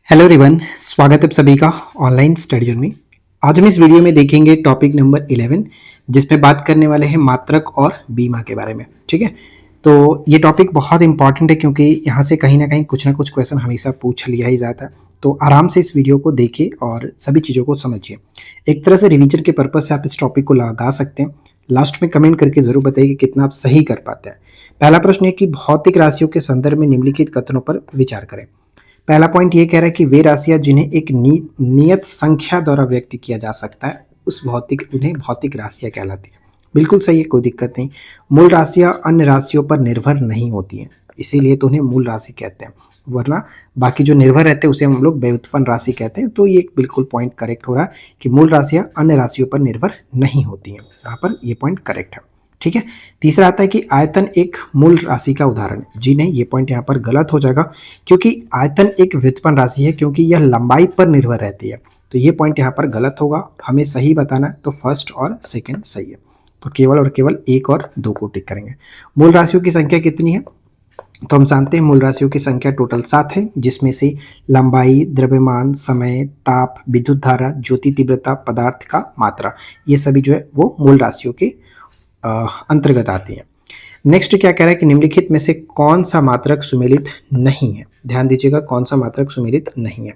Hello everyone, स्वागत है आप सभी का ऑनलाइन स्टडी जोन में। आज हम इस वीडियो में देखेंगे टॉपिक नंबर 11, जिसमें बात करने वाले हैं मात्रक और बीमा के बारे में। ठीक है, तो ये टॉपिक बहुत इंपॉर्टेंट है क्योंकि यहाँ से कहीं ना कहीं कुछ ना कुछ क्वेश्चन हमेशा पूछ लिया ही जाता है। तो आराम से इस वीडियो को देखिए और सभी चीज़ों को समझिए। एक तरह से रिवीजन के पर्पज से आप इस टॉपिक को लगा सकते हैं। लास्ट में कमेंट करके जरूर बताइए कि कितना आप सही कर पाते हैं। पहला प्रश्न है कि भौतिक राशियों के संदर्भ में निम्नलिखित कथनों पर विचार करें। पहला पॉइंट ये कह रहा है कि वे राशियां जिन्हें एक नियत संख्या द्वारा व्यक्त किया जा सकता है उन्हें भौतिक राशियां कहलाती हैं। बिल्कुल सही है, कोई दिक्कत नहीं। मूल राशियां अन्य राशियों पर निर्भर नहीं होती हैं, इसीलिए तो उन्हें मूल राशि कहते हैं, वरना बाकी जो निर्भर रहते हैं उसे हम लोग व्युत्पन्न राशि कहते हैं। तो ये बिल्कुल पॉइंट करेक्ट हो रहा है कि मूल राशियां अन्य राशियों पर निर्भर नहीं होती हैं। यहाँ पर ये पॉइंट करेक्ट है। ठीक है, तीसरा आता है कि आयतन एक मूल राशि का उदाहरण है। जी नहीं, ये पॉइंट यहाँ पर गलत हो जाएगा क्योंकि आयतन एक व्युत्पन्न राशि है, क्योंकि यह लंबाई पर निर्भर रहती है। तो ये पॉइंट यहाँ पर गलत होगा, हमें सही बताना है। तो फर्स्ट और सेकंड सही है, तो केवल और केवल 1 और 2 को टिक करेंगे। मूल राशियों की संख्या कितनी है? तो हम जानते हैं मूल राशियों की संख्या टोटल 7 है, जिसमें से लंबाई, द्रव्यमान, समय, ताप, विद्युत धारा, ज्योति तीव्रता, पदार्थ का मात्रा, ये सभी जो है वो मूल राशियों के अंतर्गत आती है। नेक्स्ट क्या कह रहा है कि निम्नलिखित में से कौन सा मात्रक सुमेलित नहीं है? ध्यान दीजिएगा, कौन सा मात्रक सुमेलित नहीं है।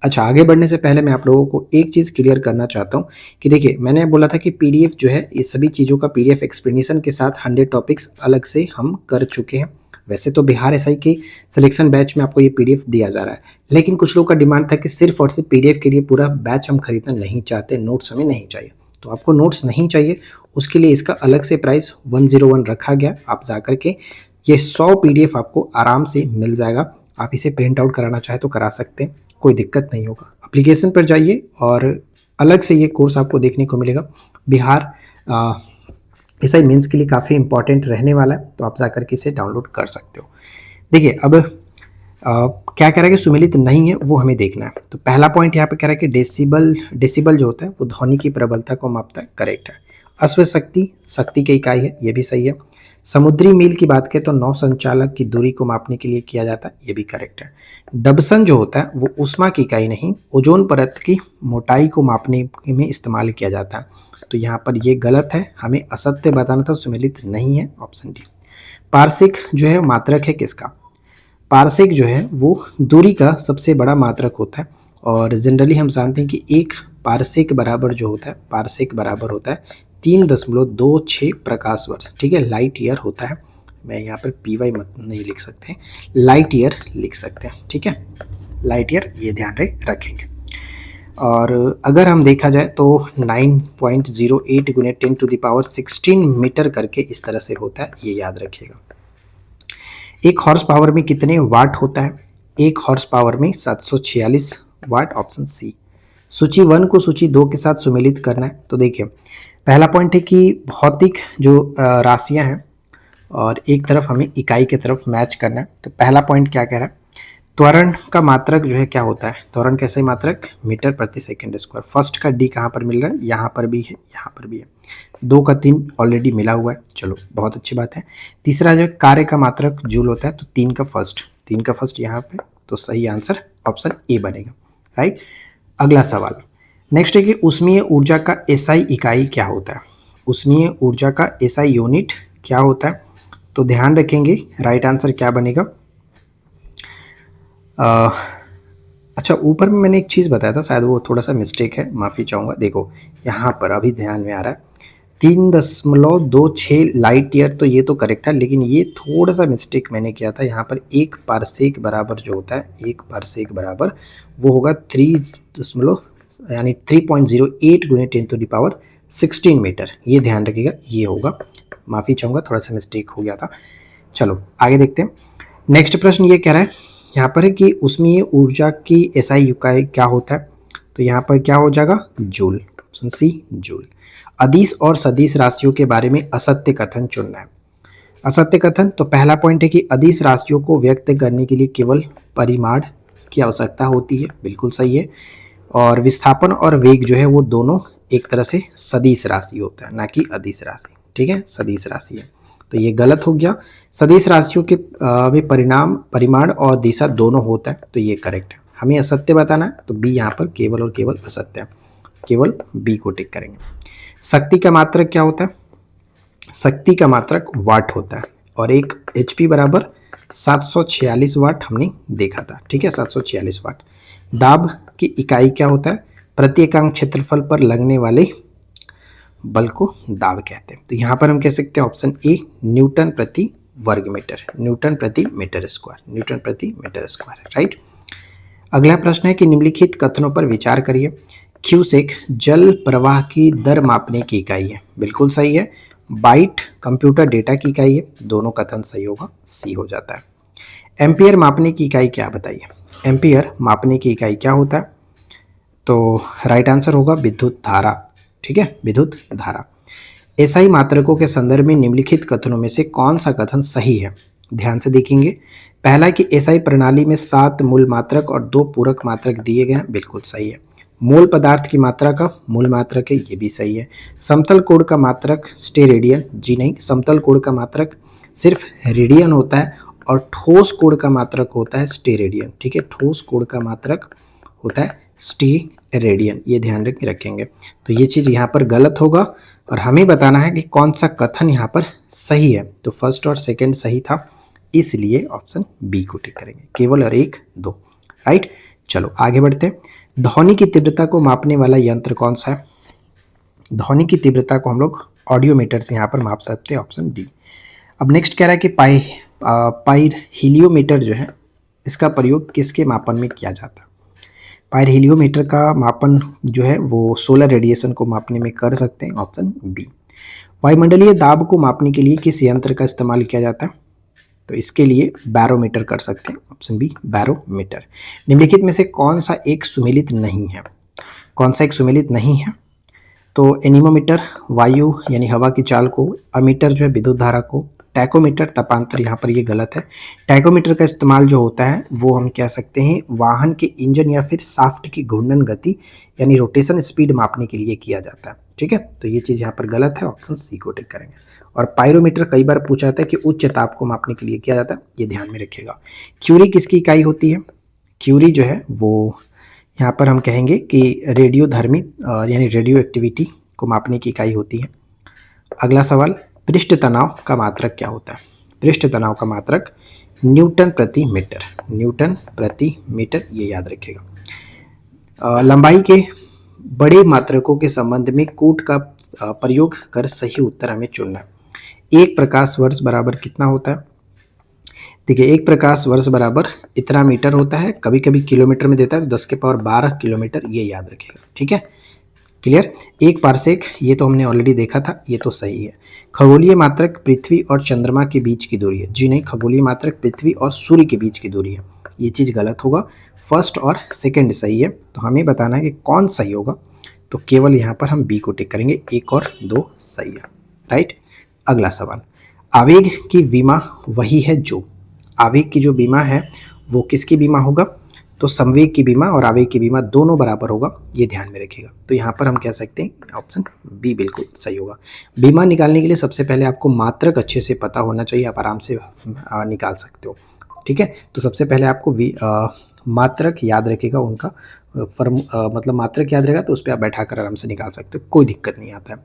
अच्छा, आगे बढ़ने से पहले मैं आप लोगों को एक चीज़ क्लियर करना चाहता हूँ कि देखिए, मैंने बोला था कि पीडीएफ जो है इस सभी चीज़ों का पीडीएफ एक्सप्लेनेशन के साथ 100 टॉपिक्स अलग से हम कर चुके हैं। वैसे तो बिहार एसआई के सिलेक्शन बैच में आपको ये पीडीएफ दिया जा रहा है, लेकिन कुछ लोगों का डिमांड था कि सिर्फ और सिर्फ पीडीएफ के लिए पूरा बैच हम खरीदना नहीं चाहते, नोट्स हमें नहीं चाहिए। तो आपको नोट्स नहीं चाहिए, उसके लिए इसका अलग से प्राइस 101 रखा गया। आप जाकर के ये 100 पीडीएफ आपको आराम से मिल जाएगा। आप इसे प्रिंट आउट कराना चाहे तो करा सकते हैं, कोई दिक्कत नहीं होगा। एप्लीकेशन पर जाइए और अलग से ये कोर्स आपको देखने को मिलेगा। बिहार एसआई मेंस के लिए काफ़ी इंपॉर्टेंट रहने वाला है, तो आप जाकर के इसे डाउनलोड कर सकते हो। देखिए, अब क्या कह रहा है कि सुमेलित नहीं है वो हमें देखना है। तो पहला पॉइंट यहाँ पे कह रहा है कि डेसिबल जो होता है वो ध्वनि की प्रबलता को मापता है, करेक्ट है। अश्व शक्ति शक्ति की इकाई है, ये भी सही है। समुद्री मील की बात करें तो नौ संचालक की दूरी को मापने के लिए किया जाता है, ये भी करेक्ट है। डबसन जो होता है वो उष्मा की इकाई नहीं, ओजोन परत की मोटाई को मापने में इस्तेमाल किया जाता है। तो यहाँ पर ये गलत है, हमें असत्य बताना था, सुमेलित नहीं है, ऑप्शन डी। पारसिक जो है मात्रक है किसका? पारसेक जो है वो दूरी का सबसे बड़ा मात्रक होता है, और जनरली हम जानते हैं कि एक पारसेक बराबर जो होता है, पारसेक बराबर होता है 3.26 प्रकाश वर्ष। ठीक है, लाइट ईयर होता है। मैं यहाँ पर पीवाई मत नहीं लिख सकते, लाइट ईयर लिख सकते हैं। ठीक है, लाइट ईयर, ये ध्यान रखेंगे। और अगर हम देखा जाए तो 9.08 गुने 10⁻16 मीटर करके इस तरह से होता है, ये याद रखिएगा। एक हॉर्स पावर में कितने वाट होता है? एक हॉर्स पावर में 746 वाट, ऑप्शन सी। सूची 1 को सूची 2 के साथ सुमेलित करना है। तो देखिए, पहला पॉइंट है कि भौतिक जो राशियां हैं और एक तरफ हमें इकाई की तरफ मैच करना है। तो पहला पॉइंट क्या कह रहा है? त्वरण का मात्रक जो है क्या होता है? त्वरण कैसे मात्रक? मीटर प्रति सेकंड स्क्वायर। फर्स्ट का डी कहाँ पर मिल रहा है? यहाँ पर भी है, यहाँ पर भी है। 2 का 3 ऑलरेडी मिला हुआ है, चलो बहुत अच्छी बात है। तीसरा जो कार्य का मात्रक जूल होता है, तो 3 का फर्स्ट यहाँ पे, तो सही आंसर ऑप्शन ए बनेगा, राइट। अगला सवाल नेक्स्ट है कि ऊष्मीय ऊर्जा का एसआई इकाई क्या होता है? ऊष्मीय ऊर्जा का एसआई यूनिट क्या होता है? तो ध्यान रखेंगे, राइट आंसर क्या बनेगा? अच्छा, ऊपर में मैंने एक चीज़ बताया था, शायद वो थोड़ा सा मिस्टेक है, माफ़ी चाहूँगा। देखो यहाँ पर अभी ध्यान में आ रहा है, 3.26 लाइट ईयर, तो ये तो करेक्ट है, लेकिन ये थोड़ा सा मिस्टेक मैंने किया था। यहाँ पर एक पारसेक बराबर जो होता है, एक पारसेक बराबर वो होगा 3.08 गुने 10⁻16 मीटर, ये ध्यान रखिएगा, ये होगा। माफ़ी चाहूँगा, थोड़ा सा मिस्टेक हो गया था। चलो आगे देखते हैं। नेक्स्ट प्रश्न ये कह रहा है यहाँ पर है कि ऊष्मीय ऊर्जा की एसआई इकाई क्या होता है? तो यहाँ पर क्या हो जाएगा? Joule, option C joule. अदिश और सदिश राशियों के बारे में असत्य कथन चुनना है। असत्य कथन, तो पहला पॉइंट है कि अदिश राशियों को व्यक्त करने के लिए केवल परिमाण की आवश्यकता होती है, बिल्कुल सही है। और विस्थापन और वेग जो है वो दोनों एक तरह से सदिश राशि होता है, ना कि अदिश राशि। ठीक है, सदिश राशि है, तो ये गलत हो गया। सदिश राशियों के भी परिमाण और दिशा दोनों होता है, तो ये करेक्ट है। हमें असत्य बताना है तो बी यहाँ पर केवल और केवल असत्य है, केवल बी को टिक करेंगे। शक्ति का मात्रक क्या होता है? शक्ति का मात्रक वाट होता है और एक HP बराबर 746 वाट हमने देखा था, ठीक है, 746 वाट। दाब की इकाई क्या होता है? प्रति एकांक क्षेत्रफल पर लगने वाले बल को दाब कहते हैं। तो यहाँ पर हम कह सकते हैं ऑप्शन ए न्यूटन प्रति वर्ग मीटर, न्यूटन प्रति मीटर स्क्वायर, न्यूटन प्रति मीटर स्क्वायर, राइट। अगला प्रश्न है कि निम्नलिखित कथनों पर विचार करिए। क्यूसेक जल प्रवाह की दर मापने की इकाई है, बिल्कुल सही है। बाइट कंप्यूटर डेटा की इकाई है, दोनों कथन सही होगा, सी हो जाता है। एम्पियर मापने की इकाई क्या बताइए? एम्पियर मापने की इकाई क्या होता है? तो राइट आंसर होगा विद्युत धारा, ठीक है, विद्युत धारा। एसआई मात्रकों के संदर्भ में निम्नलिखित कथनों में से कौन सा कथन सही है? ध्यान से देखेंगे। पहला कि एसआई प्रणाली में 7 मूल मात्रक और 2 पूरक मात्रक दिए गए हैं, बिल्कुल सही है। मोल पदार्थ की मात्रा का मूल मात्रक है, ये भी सही है। समतल कोण का मात्रक स्टेरेडियन, जी नहीं, समतल कोण का मात्रक सिर्फ रेडियन होता है और ठोस कोण का मात्रक होता है स्टेरेडियन, ठीक है, ठोस कोण का मात्रक होता है स्टेरेडियन, ये ध्यान रखेंगे। तो ये चीज़ यहाँ पर गलत होगा और हमें बताना है कि कौन सा कथन यहाँ पर सही है। तो फर्स्ट और सेकंड सही था, इसलिए ऑप्शन बी को टिक करेंगे, केवल और 1 2, राइट। चलो आगे बढ़ते हैं। ध्वनि की तीव्रता को मापने वाला यंत्र कौन सा है? ध्वनि की तीव्रता को हम लोग ऑडियोमीटर से यहाँ पर माप सकते हैं, ऑप्शन डी। अब नेक्स्ट कह रहा है कि पाइरहेलियोमीटर जो है इसका प्रयोग किसके मापन में किया जाता है? पाइरहेलियोमीटर का मापन जो है वो सोलर रेडिएशन को मापने में कर सकते हैं, ऑप्शन बी। वायुमंडलीय दाब को मापने के लिए किस यंत्र का इस्तेमाल किया जाता है? तो इसके लिए बैरोमीटर कर सकते हैं, ऑप्शन बी बैरोमीटर। निम्नलिखित में से कौन सा एक सुमेलित नहीं है? कौन सा एक सुमेलित नहीं है? तो एनीमोमीटर वायु यानी हवा की चाल को, अमीटर जो है विद्युत धारा को, टैकोमीटर तपांतर, यहाँ पर ये गलत है। टैकोमीटर का इस्तेमाल जो होता है वो हम कह सकते हैं वाहन के इंजन या फिर शाफ्ट की घूर्णन गति यानी रोटेशन स्पीड मापने के लिए किया जाता है, ठीक है। तो ये चीज़ यहाँ पर गलत है, ऑप्शन सी को टिक करेंगे। और पायरोमीटर कई बार पूछा जाता है कि उच्च ताप को मापने के लिए किया जाता है, ये ध्यान में रखिएगा। क्यूरी किसकी इकाई होती है? क्यूरी जो है वो यहाँ पर हम कहेंगे कि रेडियोधर्मी यानी रेडियो एक्टिविटी को मापने की इकाई होती है। अगला सवाल, पृष्ठ तनाव का मात्रक क्या होता है? पृष्ठ तनाव का मात्रक न्यूटन प्रति मीटर, न्यूटन प्रति मीटर, ये याद रखिएगा। लंबाई के बड़े मात्रकों के संबंध में कूट का प्रयोग कर सही उत्तर हमें चुनना है। 1 प्रकाश वर्ष बराबर कितना होता है? देखिए 1 प्रकाश वर्ष बराबर इतना मीटर होता है, कभी कभी किलोमीटर में देता है तो 10 के पावर 12 किलोमीटर, ये याद रखिएगा, ठीक है, क्लियर। 1 पारसेक ये तो हमने ऑलरेडी देखा था, ये तो सही है। खगोलीय मात्रक पृथ्वी और चंद्रमा के बीच की दूरी है, जी नहीं, खगोलीय मात्रक पृथ्वी और सूर्य के बीच की दूरी है, ये चीज़ गलत होगा। फर्स्ट और सेकंड सही है, तो हमें बताना है कि कौन सही होगा। तो केवल यहाँ पर हम बी को टिक करेंगे, 1 और 2 सही है, राइट। अगला सवाल, आवेग की बीमा वही है जो, आवेग की जो बीमा है वो किसकी बीमा होगा? तो संवेग की बीमा और आवेग की बीमा दोनों बराबर होगा, ये ध्यान में रखिएगा। तो यहाँ पर हम कह सकते हैं ऑप्शन बी बिल्कुल सही होगा। बीमा निकालने के लिए सबसे पहले आपको मात्रक अच्छे से पता होना चाहिए, आप आराम से निकाल सकते हो, ठीक है। तो सबसे पहले आपको मात्रक याद रखेगा, उनका मतलब मात्रक याद रहेगा तो उस पर आप बैठा कर आराम से निकाल सकते हो, कोई दिक्कत नहीं आता है।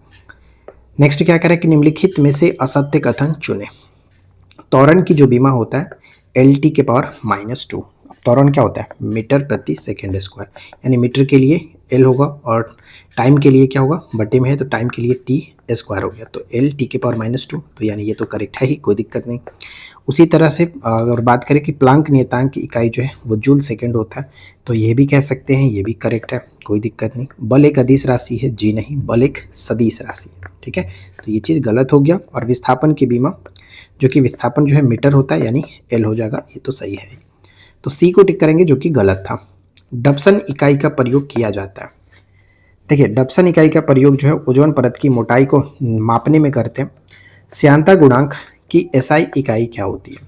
नेक्स्ट क्या करें कि निम्नलिखित में से असत्य कथन चुने। त्वरण की जो बीमा होता है LT के पावर -2, त्वरण क्या होता है? मीटर प्रति सेकेंड स्क्वायर, यानी मीटर के लिए L होगा और टाइम के लिए क्या होगा? बटे में है तो टाइम के लिए T स्क्वायर हो गया, तो LT के पावर -2, तो यानी ये तो करेक्ट है ही, कोई दिक्कत नहीं। उसी तरह से अगर बात करें कि प्लांक नियतांक की इकाई जो है वो जूल सेकेंड होता है, तो ये भी कह सकते हैं, ये भी करेक्ट है, कोई दिक्कत नहीं। बल एक अदिश राशि है, जी नहीं, बल एक सदिश राशि है, ठीक है, तो ये चीज़ गलत हो गया। और विस्थापन की बीमा, जो कि विस्थापन जो है मीटर होता है यानी L हो जाएगा, ये तो सही है, तो सी को टिक करेंगे जो कि गलत था। डबसन इकाई का प्रयोग किया जाता है। देखिए डबसन इकाई का प्रयोग जो है ओजोन परत की मोटाई को मापने में करते हैं। श्यानता गुणांक की SI इकाई क्या होती है?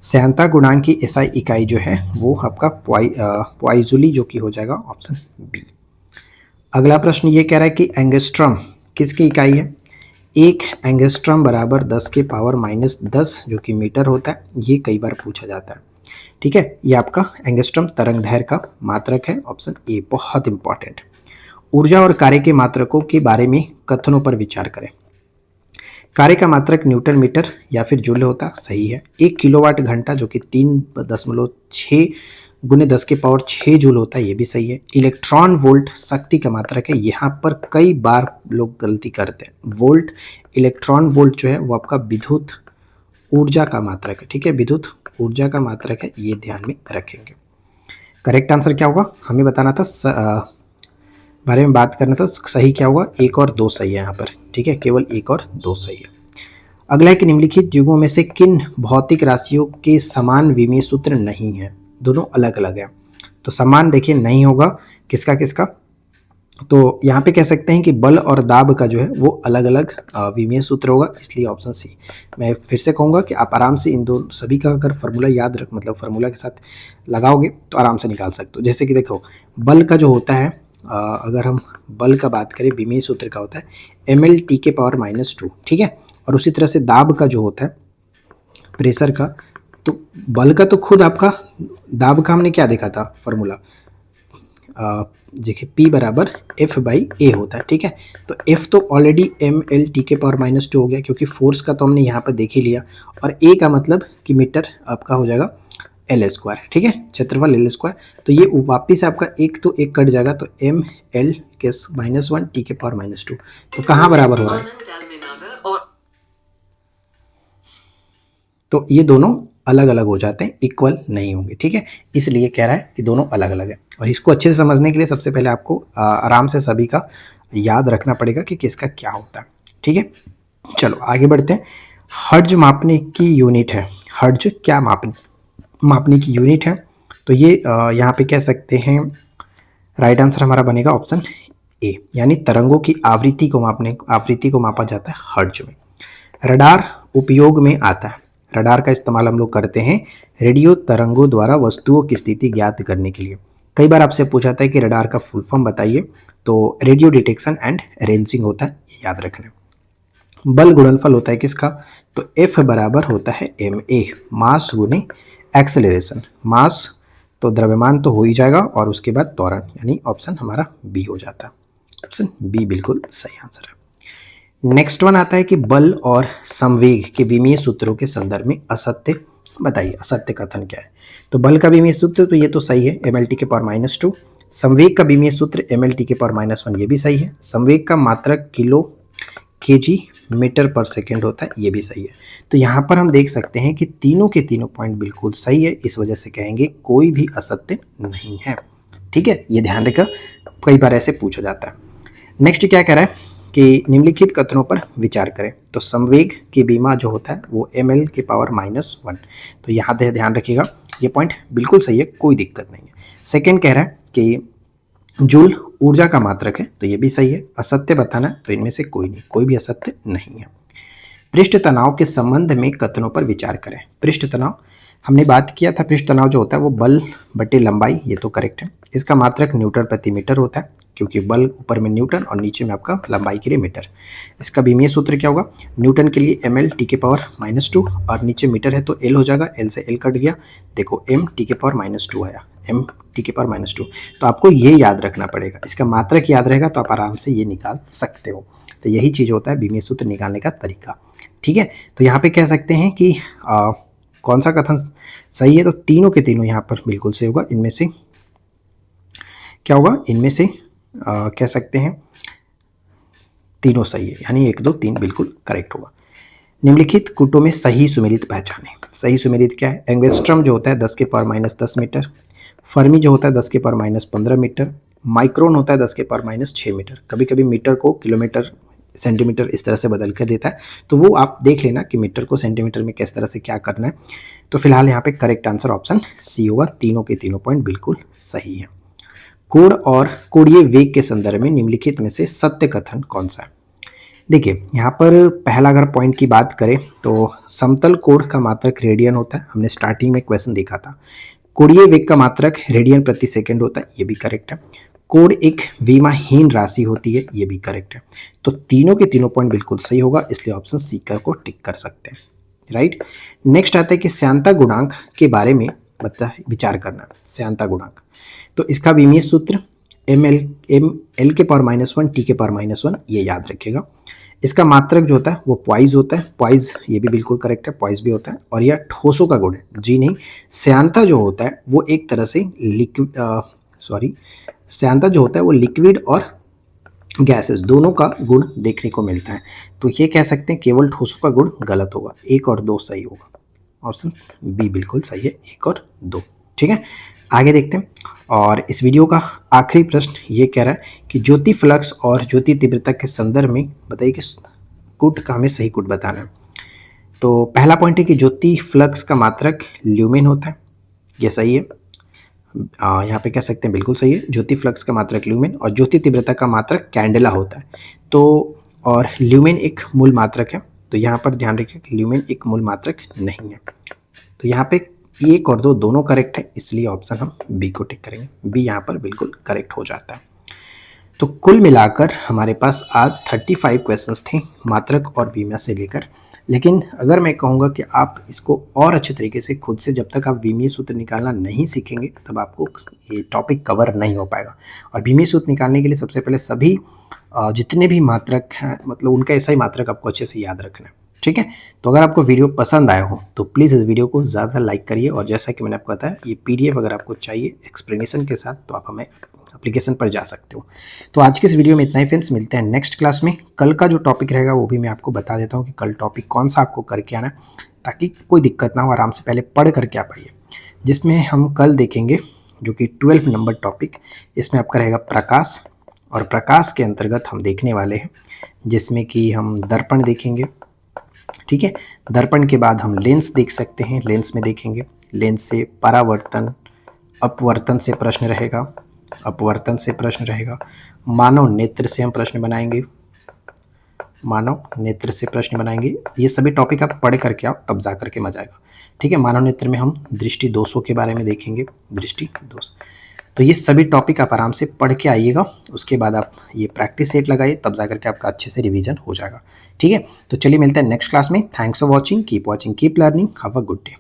श्यानता गुणांक की SI इकाई जो है वो आपका पॉइजुली जो कि हो जाएगा, ऑप्शन बी। अगला प्रश्न ये कह रहा है कि एंगस्ट्रॉम किसकी इकाई है? 1 एंगस्ट्रॉम बराबर 10 के पावर -10 जो कि मीटर होता है, ये कई बार पूछा जाता है। ठीक है, ये आपका एंगस्ट्रॉम तरंगदैर्घ्य का मात्रक है, ऑप्शन ए बहुत इंपॉर्टेंट। ऊर्जा और कार्य के मात्रकों के बारे में कथनों पर विचार करें। कार्य का मात्रक न्यूटन मीटर या फिर जूल होता, सही है। 1 किलोवाट घंटा जो कि 3.6 गुने 10 के पावर 6 जूल होता है, ये भी सही है। इलेक्ट्रॉन वोल्ट शक्ति का मात्रक है, यहाँ पर कई बार लोग गलती करते हैं। वोल्ट, इलेक्ट्रॉन वोल्ट जो है वो आपका विद्युत ऊर्जा का मात्रक है, ठीक है, विद्युत ऊर्जा का मात्रक है, ये ध्यान में रखेंगे। करेक्ट आंसर क्या होगा, हमें बताना था, बारे में बात करना था, सही क्या होगा, 1 और 2 सही है यहाँ पर, ठीक है, केवल 1 और 2 सही है। अगला है कि निम्नलिखित युगों में से किन भौतिक राशियों के समान विमीय सूत्र नहीं है। दोनों अलग अलग है, तो समान देखिए नहीं होगा, किसका किसका, तो यहाँ पे कह सकते हैं कि बल और दाब का जो है वो अलग अलग विमीय सूत्र होगा, इसलिए ऑप्शन सी। मैं फिर से कहूँगा कि आप आराम से इन दो सभी का अगर फार्मूला याद रख, मतलब फार्मूला के साथ लगाओगे तो आराम से निकाल सकते हो। जैसे कि देखो, बल का जो होता है, अगर हम बल का बात करें, विमीय सूत्र का होता है ml t के पावर -2, ठीक है। और उसी तरह से दाब का जो होता है, प्रेशर का, तो बल का तो खुद आपका, दाब का हमने क्या देखा था फार्मूला, देखिए P बराबर F/A होता है, ठीक है। तो F तो ऑलरेडी ml t के पावर -2 हो गया, क्योंकि फोर्स का तो हमने यहाँ पर देख ही लिया, और A का मतलब कि मीटर आपका हो जाएगा L², ठीक है, क्षेत्रफल L²। तो ये वापिस आपका एक तो एक कट जाएगा, तो ml के -1 t के पावर -2, तो कहाँ बराबर हो रहा है, तो ये दोनों अलग अलग हो जाते हैं, इक्वल नहीं होंगे, ठीक है, इसलिए कह रहा है कि दोनों अलग अलग है। और इसको अच्छे से समझने के लिए सबसे पहले आपको आराम से सभी का याद रखना पड़ेगा कि किसका क्या होता है, ठीक है। चलो आगे बढ़ते हैं। हर्ट्ज मापने की यूनिट है, हर्ट्ज क्या मापने की यूनिट है, तो ये यहाँ पे कह सकते हैं, राइट आंसर हमारा बनेगा ऑप्शन ए, यानी तरंगों की आवृत्ति को मापा जाता है हर्ट्ज में। रडार उपयोग में आता है, रडार का इस्तेमाल हम लोग करते हैं रेडियो तरंगों द्वारा वस्तुओं की स्थिति ज्ञात करने के लिए। कई बार आपसे पूछा जाता है कि रडार का फुल फॉर्म बताइए, तो रेडियो डिटेक्शन एंड रेंजिंग होता है, याद रखना। बल गुणनफल होता है किसका, तो F बराबर होता है ma, मास गुने एक्सेलरेशन। मास तो द्रव्यमान तो हो ही जाएगा, और उसके बाद त्वरण, यानी ऑप्शन हमारा बी हो जाता है, ऑप्शन बी बिल्कुल सही आंसर है। नेक्स्ट वन आता है कि बल और संवेग के विमीय सूत्रों के संदर्भ में असत्य बताइए, असत्य कथन क्या है। तो बल का विमीय सूत्र तो ये तो सही है, ml t के पावर -2। संवेग का विमीय सूत्र ml t के पावर -1, ये भी सही है। संवेग का मात्रक किलो kg मीटर पर सेकेंड होता है, ये भी सही है। तो यहाँ पर हम देख सकते हैं कि तीनों के तीनों पॉइंट बिल्कुल सही है, इस वजह से कहेंगे कोई भी असत्य नहीं है, ठीक है, ये ध्यान रखकर, कई बार ऐसे पूछा जाता है। नेक्स्ट क्या कह रहा है कि निम्नलिखित कथनों पर विचार करें। तो संवेग की बीमा जो होता है वो ml के पावर -1, तो यहाँ ध्यान रखिएगा, ये पॉइंट बिल्कुल सही है, कोई दिक्कत नहीं है। सेकेंड कह रहा है कि जूल ऊर्जा का मात्रक है, तो ये भी सही है। असत्य बताना, तो इनमें से कोई नहीं, कोई भी असत्य नहीं है। पृष्ठ तनाव के संबंध में कथनों पर विचार करें। पृष्ठ तनाव हमने बात किया था, पृष्ठ तनाव जो होता है वो बल बटे लंबाई, ये तो करेक्ट है। इसका मात्रक न्यूटन प्रति मीटर होता है, क्योंकि बल ऊपर में न्यूटन और नीचे में आपका लंबाई के लिए मीटर। इसका विमीय सूत्र क्या होगा, न्यूटन के लिए ml t के पावर -2, और नीचे मीटर है तो l हो जाएगा, l से l कट गया, देखो m t के पावर -2 आया, m t के पावर -2। तो आपको ये याद रखना पड़ेगा, इसका मात्रक याद रहेगा तो आप आराम से ये निकाल सकते हो। तो यही चीज़ होता है विमीय सूत्र निकालने का तरीका, ठीक है। तो यहाँ पे कह सकते हैं कि कौन सा कथन सही है, तो तीनों के तीनों यहाँ पर बिल्कुल सही होगा। इनमें से क्या होगा, इनमें से कह सकते हैं तीनों सही है, यानी 1 2 3 बिल्कुल करेक्ट होगा। निम्नलिखित कूटों में सही सुमेलित पहचाने। सही सुमेलित क्या है, एंगस्ट्रम जो होता है 10 के पावर -10 मीटर, फर्मी जो होता है 10 के पावर -15 मीटर, माइक्रोन होता है 10 के पावर -6 मीटर। कभी कभी मीटर को किलोमीटर सेंटीमीटर इस तरह से बदल कर देता है, तो वो आप देख लेना कि मीटर को सेंटीमीटर में किस तरह से क्या करना है। तो फिलहाल यहाँ पे करेक्ट आंसर ऑप्शन सी होगा, तीनों के तीनों पॉइंट बिल्कुल सही है। कोण और कोणीय वेग के संदर्भ में निम्नलिखित में से सत्य कथन कौन सा है। देखिए यहाँ पर पहला अगर पॉइंट की बात करें तो समतल कोण का मात्रक रेडियन होता है, हमने स्टार्टिंग में क्वेश्चन देखा था। कोणीय वेग का मात्रक रेडियन प्रति सेकंड होता है, ये भी करेक्ट है। कोण एक विमाहीन राशि होती है, ये भी करेक्ट है। तो तीनों के तीनों पॉइंट बिल्कुल सही होगा, इसलिए ऑप्शन सी को टिक कर सकते हैं, राइट। नेक्स्ट आता है कि श्यानता गुणांक के बारे में मतलब विचार करना, श्यानता गुणांक। तो इसका विमीय सूत्र एल के पावर -1 टी के पावर -1, ये याद रखिएगा। इसका मात्रक जो होता है वो पॉइज होता है, पॉइज ये भी बिल्कुल करेक्ट है, पॉइज भी होता है। और यह ठोसों का गुण है, जी नहीं, श्यानता जो होता है वो एक तरह से श्यानता जो होता है वो लिक्विड और गैसेस दोनों का गुण देखने को मिलता है। तो ये कह सकते हैं केवल ठोसों का गुण गलत होगा, 1 और 2 सही होगा। ऑप्शन बी बिल्कुल सही है, 1 और 2। ठीक है, आगे देखते हैं। और इस वीडियो का आखिरी प्रश्न ये कह रहा है कि ज्योति फ्लक्स और ज्योति तीव्रता के संदर्भ में बताइए कि कुट का हमें सही कुट बताना है। तो पहला पॉइंट है कि ज्योति फ्लक्स का मात्रक ल्यूमेन होता है, ये सही है। यहाँ पे कह सकते हैं बिल्कुल सही है, ज्योति फ्लक्स का मात्रक ल्यूमेन और ज्योति तीव्रता का मात्रक कैंडेला होता है। तो और ल्यूमेन एक मूल मात्रक है, तो यहाँ पर ध्यान रखिए कि ल्यूमेन एक मूल मात्रक नहीं है। तो यहाँ पे 1 और 2 दोनों करेक्ट है, इसलिए ऑप्शन हम बी को टिक करेंगे, बी यहाँ पर बिल्कुल करेक्ट हो जाता है। तो कुल मिलाकर हमारे पास आज 35 क्वेश्चंस थे मात्रक और बीमा से लेकर। लेकिन अगर मैं कहूँगा कि आप इसको और अच्छे तरीके से खुद से, जब तक आप विमीय सूत्र निकालना नहीं सीखेंगे तब आपको ये टॉपिक कवर नहीं हो पाएगा। और विमीय सूत्र निकालने के लिए सबसे पहले सभी जितने भी मात्रक हैं, मतलब उनका ऐसा ही मात्रक आपको अच्छे से याद रखना है। ठीक है, तो अगर आपको वीडियो पसंद आया हो तो प्लीज़ इस वीडियो को ज़्यादा लाइक करिए। और जैसा कि मैंने आपको बताया, ये PDF अगर आपको चाहिए एक्सप्लेनेशन के साथ तो आप हमें एप्लीकेशन पर जा सकते हो। तो आज के इस वीडियो में इतना ही फ्रेंड्स, मिलते हैं नेक्स्ट क्लास में। कल का जो टॉपिक रहेगा वो भी मैं आपको बता देता हूँ कि कल टॉपिक कौन सा आपको करके आना है, ताकि कोई दिक्कत ना हो, आराम से पहले पढ़ करके आ पाइए। जिसमें हम कल देखेंगे जो कि 12 नंबर टॉपिक, इसमें आपका रहेगा प्रकाश। और प्रकाश के अंतर्गत हम देखने वाले हैं जिसमें कि हम दर्पण देखेंगे। ठीक है, दर्पण के बाद हम लेंस देख सकते हैं, लेंस में देखेंगे, लेंस से परावर्तन अपवर्तन से प्रश्न रहेगा, अपवर्तन से प्रश्न रहेगा। मानव नेत्र से हम प्रश्न बनाएंगे, मानव नेत्र से प्रश्न बनाएंगे। ये सभी टॉपिक आप पढ़ करके आओ, तब जा करके मजा आएगा। ठीक है, मानव नेत्र में हम दृष्टि दोषों के बारे में देखेंगे, दृष्टि दोष। तो ये सभी टॉपिक आप आराम से पढ़ के आइएगा, उसके बाद आप ये प्रैक्टिस सेट लगाइए, तब जा करके आपका अच्छे से रिवीजन हो जाएगा। ठीक है, तो चलिए मिलते हैं नेक्स्ट क्लास में। Thanks for watching, keep watching, keep learning, have a good day.